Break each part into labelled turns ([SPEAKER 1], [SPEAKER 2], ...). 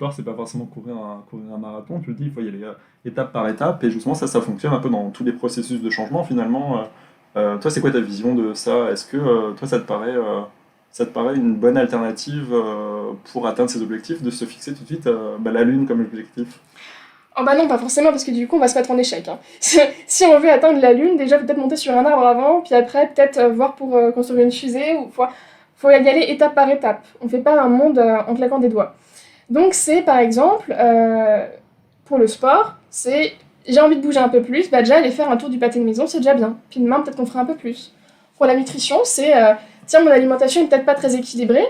[SPEAKER 1] sport, c'est pas forcément courir un marathon. Tu le dis, il faut y aller étape par étape. Et justement, ça fonctionne un peu dans tous les processus de changement finalement. Toi, c'est quoi ta vision de ça? Est-ce que toi, ça te paraît une bonne alternative pour atteindre ses objectifs, de se fixer tout de suite la Lune comme objectif?
[SPEAKER 2] Oh bah non, pas forcément, parce que du coup, on va se mettre en échec. Hein. Si on veut atteindre la Lune, déjà, peut-être monter sur un arbre avant, puis après, peut-être voir pour construire une fusée, ou faut y aller étape par étape. On fait pas un monde en claquant des doigts. Donc c'est, par exemple, pour le sport, c'est j'ai envie de bouger un peu plus, bah déjà aller faire un tour du pâté de maison, c'est déjà bien. Puis demain, peut-être qu'on fera un peu plus. Pour la nutrition, c'est tiens, mon alimentation est peut-être pas très équilibrée,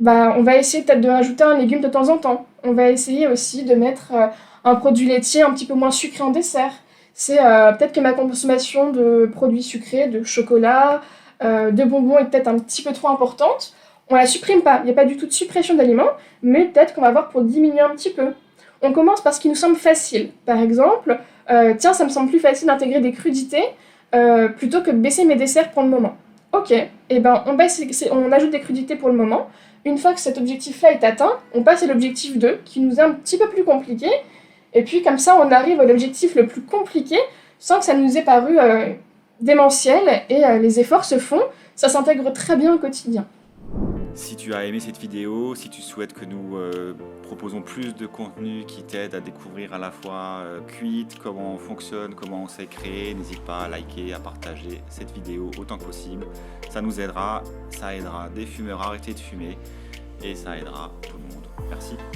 [SPEAKER 2] bah on va essayer peut-être de rajouter un légume de temps en temps. On va essayer aussi de mettre un produit laitier un petit peu moins sucré en dessert. C'est peut-être que ma consommation de produits sucrés, de chocolat, de bonbons est peut-être un petit peu trop importante. On la supprime pas, il n'y a pas du tout de suppression d'aliments, mais peut-être qu'on va voir pour diminuer un petit peu. On commence par ce qui nous semble facile. Par exemple, tiens, ça me semble plus facile d'intégrer des crudités plutôt que de baisser mes desserts pour le moment. Ok, et ben on ajoute des crudités pour le moment. Une fois que cet objectif-là est atteint, on passe à l'objectif 2, qui nous est un petit peu plus compliqué. Et puis comme ça, on arrive à l'objectif le plus compliqué sans que ça nous ait paru démentiel et les efforts se font. Ça s'intègre très bien au quotidien.
[SPEAKER 3] Si tu as aimé cette vidéo, si tu souhaites que nous proposons plus de contenu qui t'aide à découvrir à la fois Quit, comment on fonctionne, comment on s'est créé, n'hésite pas à liker, à partager cette vidéo autant que possible. Ça nous aidera, ça aidera des fumeurs à arrêter de fumer et ça aidera tout le monde. Merci.